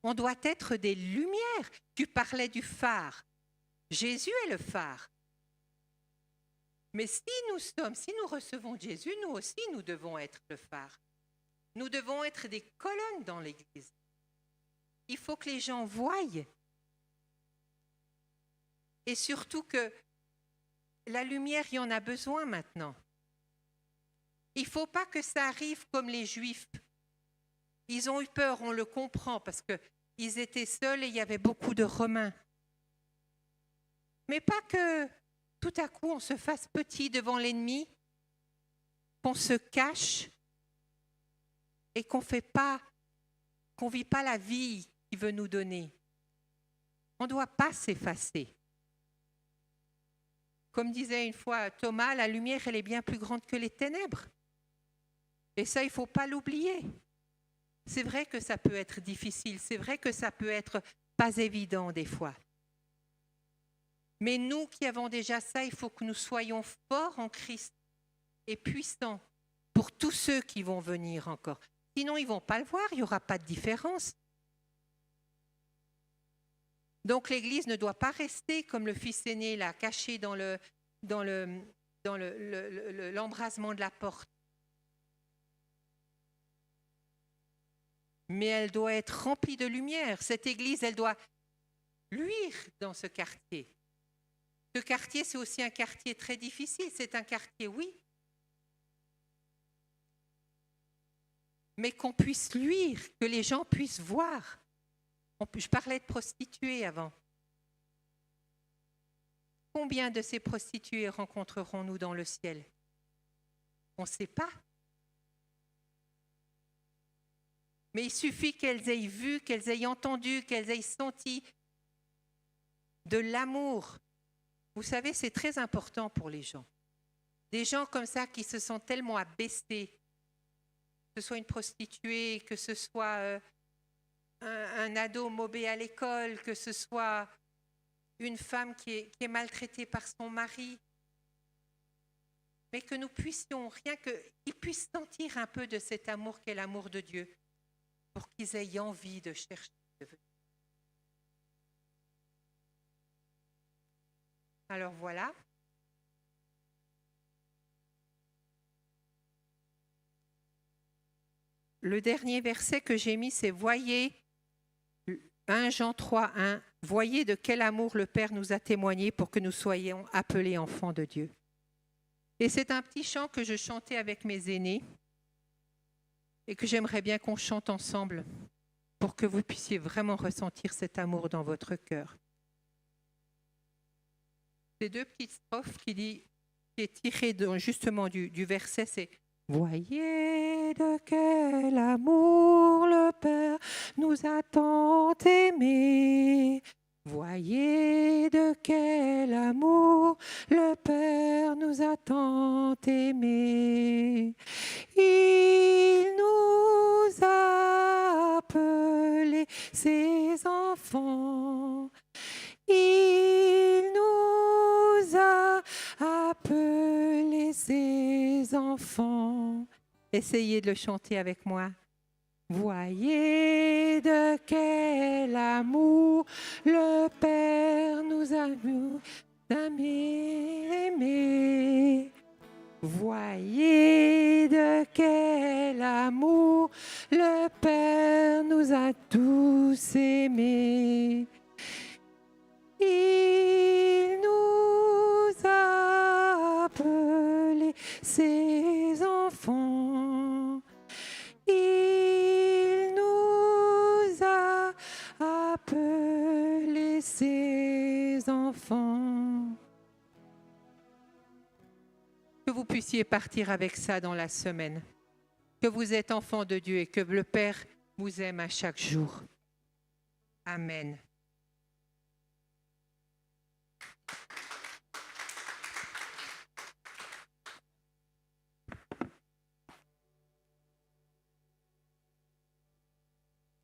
On doit être des lumières. Tu parlais du phare. Jésus est le phare. Mais si nous recevons Jésus, nous aussi, nous devons être le phare. Nous devons être des colonnes dans l'Église. Il faut que les gens voient. Et surtout que la lumière, il y en a besoin maintenant. Il ne faut pas que ça arrive comme les Juifs. Ils ont eu peur, on le comprend, parce qu'ils étaient seuls et il y avait beaucoup de Romains. Mais pas que tout à coup on se fasse petit devant l'ennemi, qu'on se cache et qu'on ne vit pas la vie qu'il veut nous donner. On ne doit pas s'effacer. Comme disait une fois Thomas, la lumière, elle est bien plus grande que les ténèbres. Et ça, il ne faut pas l'oublier. C'est vrai que ça peut être difficile, c'est vrai que ça peut être pas évident des fois. Mais nous qui avons déjà ça, il faut que nous soyons forts en Christ et puissants pour tous ceux qui vont venir encore. Sinon, ils ne vont pas le voir, il n'y aura pas de différence. Donc l'Église ne doit pas rester comme le fils aîné, là, caché dans l'embrasement de la porte. Mais elle doit être remplie de lumière. Cette Église, elle doit luire dans ce quartier. Ce quartier, c'est aussi un quartier très difficile. C'est un quartier, oui. Mais qu'on puisse luire, que les gens puissent voir. Je parlais de prostituées avant. Combien de ces prostituées rencontrerons-nous dans le ciel? On ne sait pas. Mais il suffit qu'elles aient vu, qu'elles aient entendu, qu'elles aient senti de l'amour. Vous savez, c'est très important pour les gens. Des gens comme ça qui se sentent tellement abaissés, que ce soit une prostituée, que ce soit un ado mobé à l'école, que ce soit une femme qui est maltraitée par son mari, mais que nous puissions, rien qu'ils puissent sentir un peu de cet amour qu'est l'amour de Dieu, pour qu'ils aient envie de chercher de venir. Alors voilà. Le dernier verset que j'ai mis, c'est « Voyez » 1 Jean 3, 1, « Voyez de quel amour le Père nous a témoigné pour que nous soyons appelés enfants de Dieu. » Et c'est un petit chant que je chantais avec mes aînés et que j'aimerais bien qu'on chante ensemble pour que vous puissiez vraiment ressentir cet amour dans votre cœur. Ces deux petites strophes qui est tirée justement du verset, c'est « Voyez de quel amour le Père nous a tant aimés. Voyez de quel amour le Père nous a tant aimés. Il nous a appelés ses enfants. Il nous a appelés ses enfants. » Essayez de le chanter avec moi. Voyez de quel amour le Père nous a aimés. Voyez de quel amour le Père nous a tous aimés. Il nous a appelés ses enfants. Il nous a appelés ses enfants. Que vous puissiez partir avec ça dans la semaine. Que vous êtes enfant de Dieu et que le Père vous aime à chaque jour. Amen.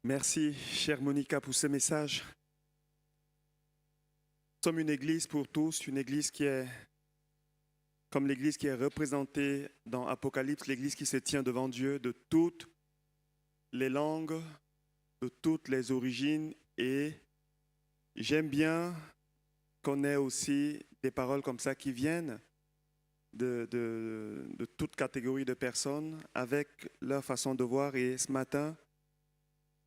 Merci, chère Monica, pour ce message. Nous sommes une église pour tous, une église qui est comme l'église qui est représentée dans Apocalypse, l'église qui se tient devant Dieu de toutes les langues, de toutes les origines. Et j'aime bien qu'on ait aussi des paroles comme ça qui viennent de toute catégorie de personnes avec leur façon de voir. Et ce matin,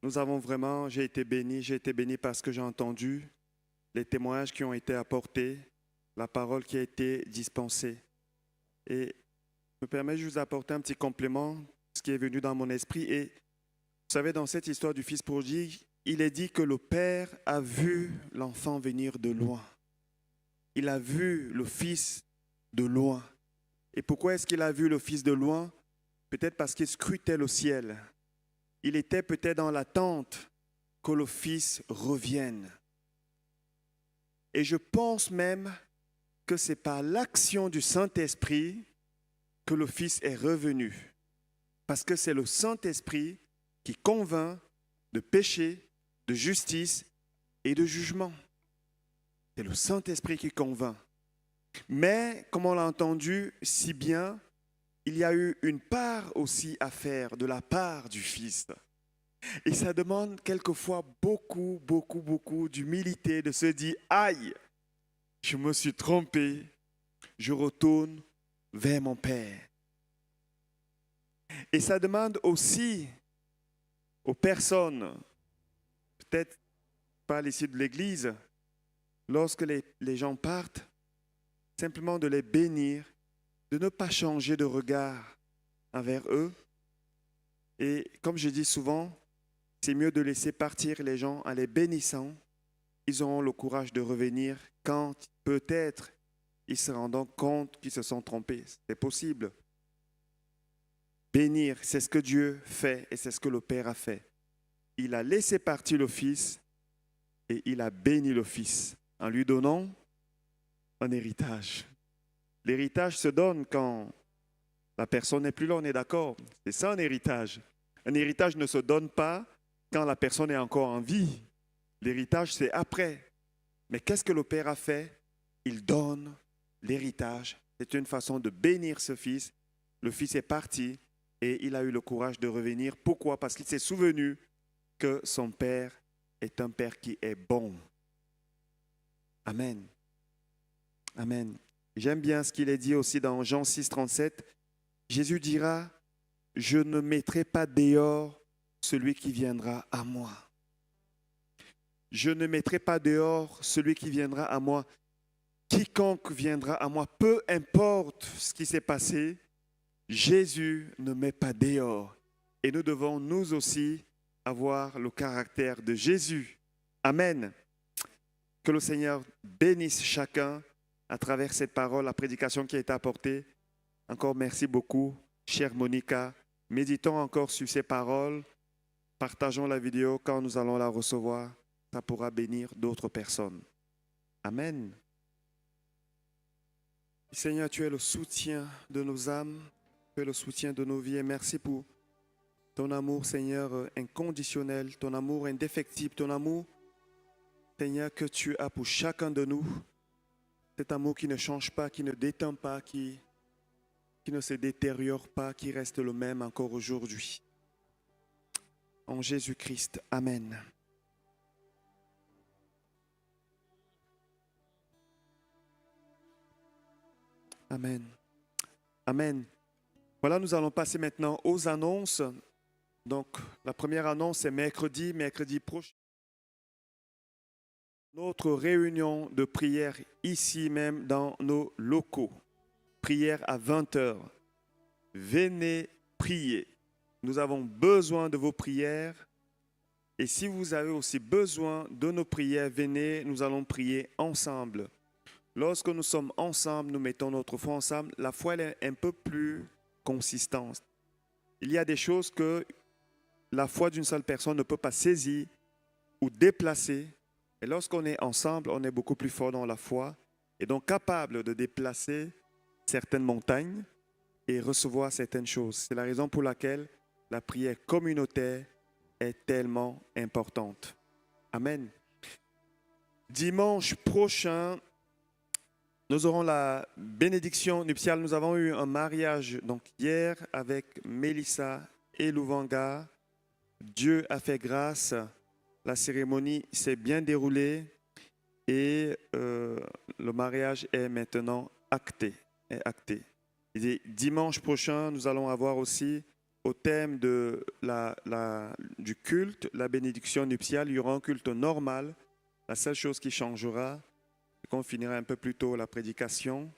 j'ai été béni parce que j'ai entendu les témoignages qui ont été apportés, la parole qui a été dispensée. Et je me permets de vous apporter un petit complément, ce qui est venu dans mon esprit. Et vous savez, dans cette histoire du fils prodigue, il est dit que le père a vu l'enfant venir de loin. Il a vu le fils de loin. Et pourquoi est-ce qu'il a vu le fils de loin? Peut-être parce qu'il scrutait le ciel. Il était peut-être dans l'attente que le Fils revienne. Et je pense même que c'est par l'action du Saint-Esprit que le Fils est revenu. Parce que c'est le Saint-Esprit qui convainc de péché, de justice et de jugement. C'est le Saint-Esprit qui convainc. Mais, comme on l'a entendu si bien, il y a eu une part aussi à faire de la part du Fils. Et ça demande quelquefois beaucoup d'humilité, de se dire « Aïe, je me suis trompé, je retourne vers mon Père. » Et ça demande aussi aux personnes, peut-être pas ici de l'Église, lorsque les gens partent, simplement de les bénir, de ne pas changer de regard envers eux. Et comme je dis souvent, c'est mieux de laisser partir les gens en les bénissant. Ils auront le courage de revenir quand peut-être ils se rendront compte qu'ils se sont trompés. C'est possible. Bénir, c'est ce que Dieu fait et c'est ce que le Père a fait. Il a laissé partir le Fils et il a béni le Fils en lui donnant un héritage. L'héritage se donne quand la personne n'est plus là, on est d'accord. C'est ça un héritage. Un héritage ne se donne pas quand la personne est encore en vie. L'héritage, c'est après. Mais qu'est-ce que le Père a fait? Il donne l'héritage. C'est une façon de bénir ce Fils. Le Fils est parti et il a eu le courage de revenir. Pourquoi? Parce qu'il s'est souvenu que son Père est un Père qui est bon. Amen. Amen. J'aime bien ce qu'il est dit aussi dans Jean 6, 37. Jésus dira, « Je ne mettrai pas dehors celui qui viendra à moi. Je ne mettrai pas dehors celui qui viendra à moi. Quiconque viendra à moi, peu importe ce qui s'est passé, Jésus ne met pas dehors. » Et nous devons nous aussi avoir le caractère de Jésus. Amen. Que le Seigneur bénisse chacun à travers cette parole, la prédication qui a été apportée. Encore merci beaucoup, chère Monica. Méditons encore sur ces paroles. Partageons la vidéo quand nous allons la recevoir. Ça pourra bénir d'autres personnes. Amen. Seigneur, tu es le soutien de nos âmes, tu es le soutien de nos vies. Et merci pour ton amour, Seigneur, inconditionnel, ton amour indéfectible, ton amour, Seigneur, que tu as pour chacun de nous. Cet amour qui ne change pas, qui ne déteint pas, qui ne se détériore pas, qui reste le même encore aujourd'hui. En Jésus-Christ. Amen. Amen. Amen. Voilà, nous allons passer maintenant aux annonces. Donc, la première annonce, c'est mercredi prochain. Notre réunion de prière ici même dans nos locaux. Prière à 20h. Venez prier. Nous avons besoin de vos prières. Et si vous avez aussi besoin de nos prières, venez, nous allons prier ensemble. Lorsque nous sommes ensemble, nous mettons notre foi ensemble, la foi elle est un peu plus consistante. Il y a des choses que la foi d'une seule personne ne peut pas saisir ou déplacer. Et lorsqu'on est ensemble, on est beaucoup plus fort dans la foi et donc capable de déplacer certaines montagnes et recevoir certaines choses. C'est la raison pour laquelle la prière communautaire est tellement importante. Amen. Dimanche prochain, nous aurons la bénédiction nuptiale. Nous avons eu un mariage donc hier avec Mélissa et Louvanga. Dieu a fait grâce. La cérémonie s'est bien déroulée et le mariage est maintenant acté. Et dimanche prochain, nous allons avoir aussi au thème de du culte, la bénédiction nuptiale, il y aura un culte normal. La seule chose qui changera, c'est qu'on finira un peu plus tôt la prédication.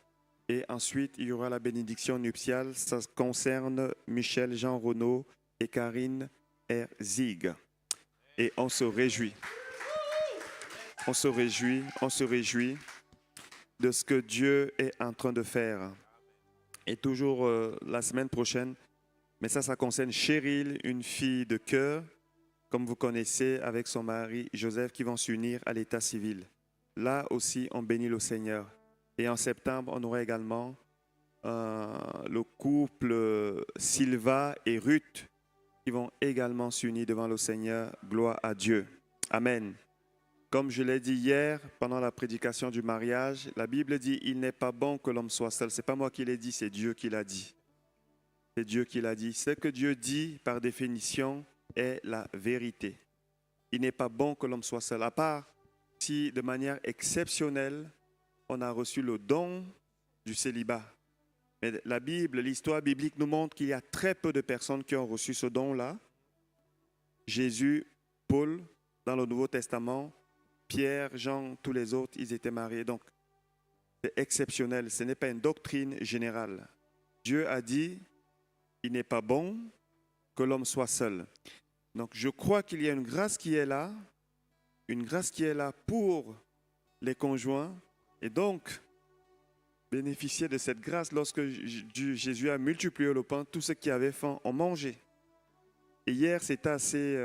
Et ensuite, il y aura la bénédiction nuptiale. Ça concerne Michel Jean Renaud et Karine Herzig. Et on se réjouit. On se réjouit de ce que Dieu est en train de faire. Et toujours la semaine prochaine, mais ça concerne Cheryl, une fille de cœur, comme vous connaissez, avec son mari Joseph, qui vont s'unir à l'état civil. Là aussi, on bénit le Seigneur. Et en septembre, on aura également le couple Sylva et Ruth, qui vont également s'unir devant le Seigneur. Gloire à Dieu. Amen. Comme je l'ai dit hier, pendant la prédication du mariage, la Bible dit « Il n'est pas bon que l'homme soit seul ». Ce n'est pas moi qui l'ai dit, c'est Dieu qui l'a dit. C'est Dieu qui l'a dit. Ce que Dieu dit, par définition, est la vérité. Il n'est pas bon que l'homme soit seul, à part si, de manière exceptionnelle, on a reçu le don du célibat. Mais la Bible, l'histoire biblique nous montre qu'il y a très peu de personnes qui ont reçu ce don-là. Jésus, Paul, dans le Nouveau Testament, Pierre, Jean, tous les autres, ils étaient mariés. Donc, c'est exceptionnel. Ce n'est pas une doctrine générale. Dieu a dit, il n'est pas bon que l'homme soit seul. Donc, je crois qu'il y a une grâce qui est là pour les conjoints. Et donc, bénéficier de cette grâce lorsque Jésus a multiplié le pain, tous ceux qui avaient faim ont mangé. Et hier, c'était assez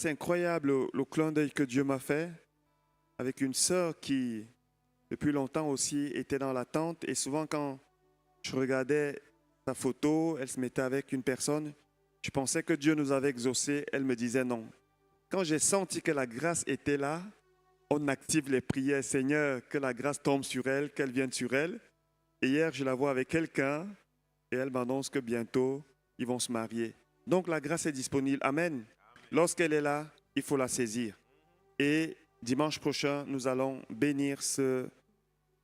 incroyable le clin d'œil que Dieu m'a fait avec une sœur qui, depuis longtemps aussi, était dans la tente. Et souvent, quand je regardais sa photo, elle se mettait avec une personne, je pensais que Dieu nous avait exaucés. Elle me disait non. Quand j'ai senti que la grâce était là, on active les prières. Seigneur, que la grâce tombe sur elle, qu'elle vienne sur elle. Et hier, je la vois avec quelqu'un et elle m'annonce que bientôt, ils vont se marier. Donc, la grâce est disponible. Amen. Lorsqu'elle est là, il faut la saisir. Et dimanche prochain, nous allons bénir ce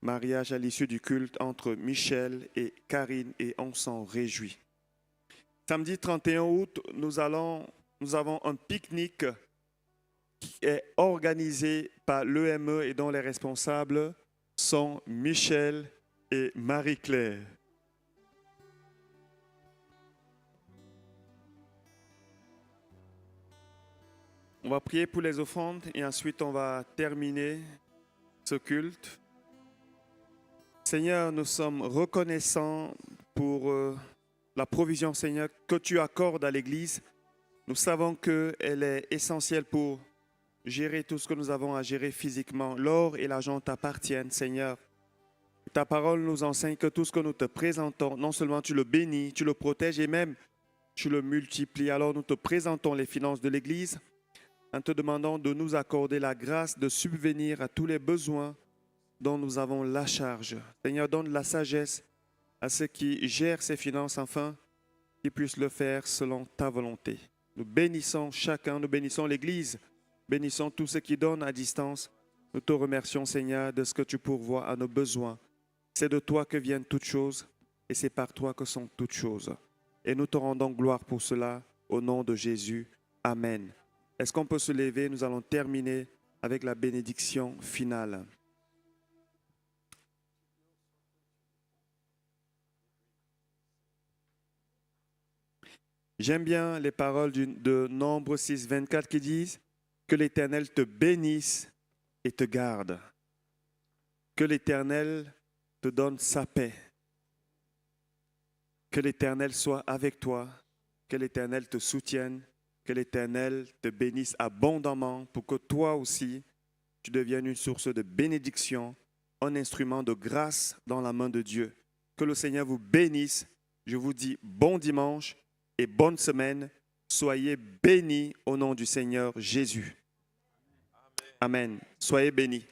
mariage à l'issue du culte entre Michel et Karine et on s'en réjouit. Samedi 31 août, nous avons un pique-nique qui est organisé par l'EME et dont les responsables sont Michel et Marie-Claire. On va prier pour les offrandes et ensuite on va terminer ce culte. Seigneur, nous sommes reconnaissants pour la provision, Seigneur, que tu accordes à l'Église. Nous savons qu'elle est essentielle pour gérer tout ce que nous avons à gérer physiquement. L'or et l'argent t'appartiennent, Seigneur. Ta parole nous enseigne que tout ce que nous te présentons, non seulement tu le bénis, tu le protèges et même tu le multiplies. Alors nous te présentons les finances de l'Église en te demandant de nous accorder la grâce de subvenir à tous les besoins dont nous avons la charge. Seigneur, donne la sagesse à ceux qui gèrent ces finances afin qu'ils puissent le faire selon ta volonté. Nous bénissons chacun, nous bénissons l'Église, bénissons tous ceux qui donnent à distance. Nous te remercions, Seigneur, de ce que tu pourvois à nos besoins. C'est de toi que viennent toutes choses. et c'est par toi que sont toutes choses. Et nous te rendons gloire pour cela, au nom de Jésus. Amen. Est-ce qu'on peut se lever? Nous allons terminer avec la bénédiction finale. J'aime bien les paroles de Nombre 6, 24 qui disent que l'Éternel te bénisse et te garde. Que l'Éternel te donne sa paix. Que l'Éternel soit avec toi. Que l'Éternel te soutienne. Que l'Éternel te bénisse abondamment pour que toi aussi, tu deviennes une source de bénédiction, un instrument de grâce dans la main de Dieu. Que le Seigneur vous bénisse. Je vous dis bon dimanche et bonne semaine. Soyez bénis au nom du Seigneur Jésus. Amen. Soyez bénis.